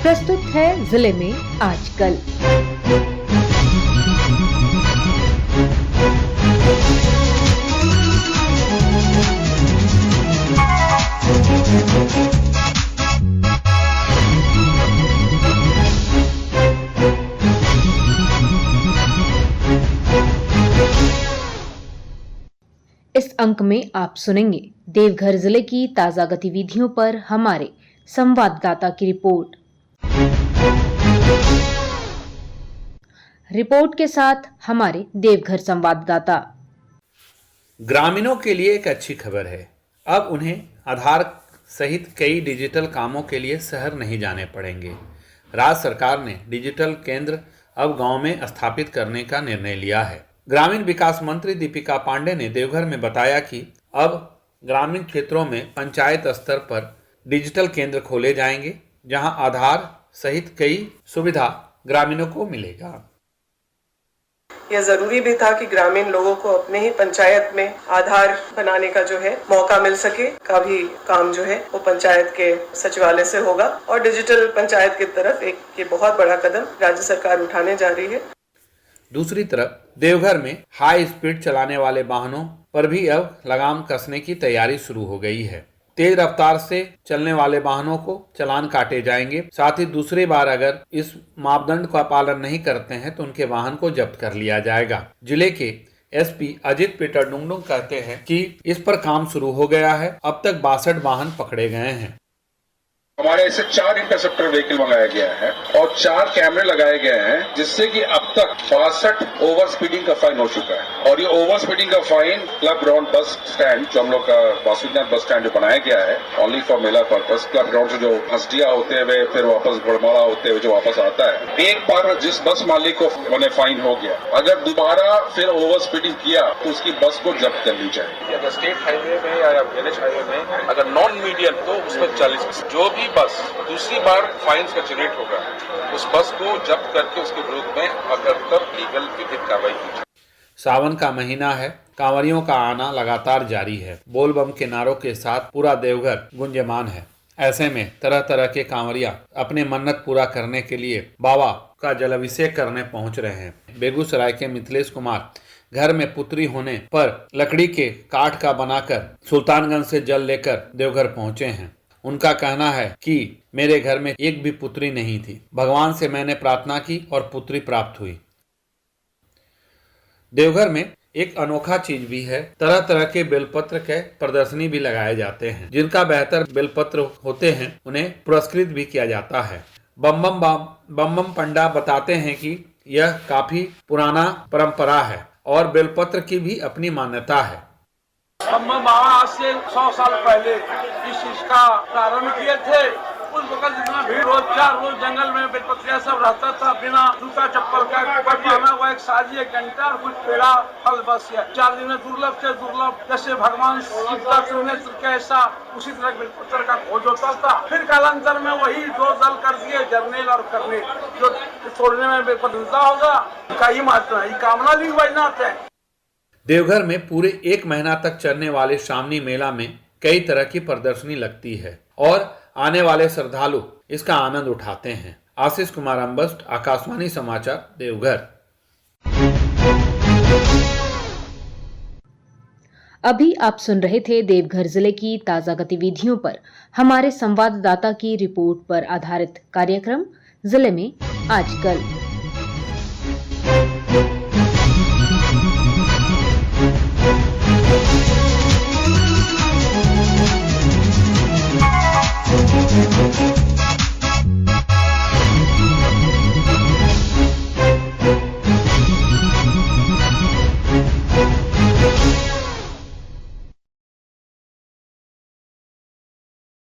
प्रस्तुत है जिले में आजकल। इस अंक में आप सुनेंगे देवघर जिले की ताजा गतिविधियों पर हमारे संवाददाता की रिपोर्ट। रिपोर्ट के साथ हमारे देवघर संवाददाता। ग्रामीणों के लिए एक अच्छी खबर है। अब उन्हें आधार सहित कई डिजिटल कामों के लिए शहर नहीं जाने पड़ेंगे। राज्य सरकार ने डिजिटल केंद्र अब गांव में स्थापित करने का निर्णय लिया है। ग्रामीण विकास मंत्री दीपिका पांडे ने देवघर में बताया कि अब ग्रामीण क्षेत्रों में पंचायत स्तर पर डिजिटल केंद्र खोले जाएंगे, जहां आधार सहित कई सुविधा ग्रामीणों को मिलेगा। यह जरूरी भी था कि ग्रामीण लोगों को अपने ही पंचायत में आधार बनाने का जो है मौका मिल सके। का भी काम जो है वो पंचायत के सचिवालय से होगा और डिजिटल पंचायत की तरफ एक ये बहुत बड़ा कदम राज्य सरकार उठाने जा रही है। दूसरी तरफ देवघर में हाई स्पीड चलाने वाले वाहनों पर भी अब लगाम कसने की तैयारी शुरू हो गई है। तेज रफ्तार से चलने वाले वाहनों को चालान काटे जाएंगे। साथ ही दूसरी बार अगर इस मापदंड का पालन नहीं करते हैं तो उनके वाहन को जब्त कर लिया जाएगा। जिले के एसपी अजित पीटर डुंगडुंग कहते हैं कि इस पर काम शुरू हो गया है। अब तक 62 वाहन पकड़े गए हैं। हमारे ऐसे 4 इंटरसेप्टर व्हीकल मंगाया गया है और 4 कैमरे लगाए गए हैं, जिससे कि अब तक 62 ओवर स्पीडिंग का फाइन हो चुका है। और ये ओवर स्पीडिंग का fine club ground bus stand, जो हम लोग का वासुदेव बस स्टैंड बनाया गया है only for Mela purpose, club ground से जो हस्तिया होते हुए फिर वापस बड़मौला होते हुए जो वापस आता है, एक बार जिस बस मालिक को मैंने फाइन हो गया, अगर दोबारा फिर ओवर स्पीडिंग किया तो उसकी बस को जब्त कर ली जाएगी। अगर स्टेट हाईवे में या NH हाईवे में अगर नॉन मीडियम तो उसमें 40, जो भी बस दूसरी बार फाइन्स का जनरेट होगा उस बस को जब्त करके उसके विरुद्ध में अगर लीगल विधिक कार्रवाई की जाए। सावन का महीना है, कांवरियों का आना लगातार जारी है। बोलबम के नारों के साथ पूरा देवघर गुंजयमान है। ऐसे में तरह तरह के कांवरिया अपने मन्नत पूरा करने के लिए बाबा का जलाभिषेक करने पहुंच रहे हैं। बेगूसराय के मिथिलेश कुमार घर में पुत्री होने पर लकड़ी के काठ का बनाकर सुल्तानगंज से जल लेकर देवघर पहुंचे हैं। उनका कहना है कि मेरे घर में एक भी पुत्री नहीं थी, भगवान से मैंने प्रार्थना की और पुत्री प्राप्त हुई। देवघर में एक अनोखा चीज भी है। तरह तरह के बेलपत्र के प्रदर्शनी भी लगाए जाते हैं। जिनका बेहतर बेलपत्र होते हैं उन्हें पुरस्कृत भी किया जाता है। बम बम पंडा बताते हैं कि यह काफी पुराना परंपरा है और बेलपत्र की भी अपनी मान्यता है। हम आज से 100 साल पहले इस चीज का प्रारंभ किए थे। उस वक्त जितना भीड़ रोज 4 रोज जंगल में बेलपत्रिया सब रहता था, बिना जूता चप्पल का पहना हुआ एक साजी, एक घंटा और कुछ पेड़ा फल बस। 4 दिन में दुर्लभ से दुर्लभ, जैसे भगवान शिव का त्रिनेत्र कैसा उसी तरह बेलपत्र का खोज होता था। फिर कालांतर में वही 2 दल कर दिए, जर्नेल और कर्नेल, जो तोड़ने में बेलपत्र होगा का ही मात्र है, कामना भी वैजनाथ है। देवघर में पूरे 1 महीना तक चलने वाले श्रावणी मेला में कई तरह की प्रदर्शनी लगती है और आने वाले श्रद्धालु इसका आनंद उठाते हैं। आशीष कुमार अम्बस्ट, आकाशवाणी समाचार, देवघर। अभी आप सुन रहे थे देवघर जिले की ताजा गतिविधियों पर हमारे संवाददाता की रिपोर्ट पर आधारित कार्यक्रम जिले में आजकल। Thank you.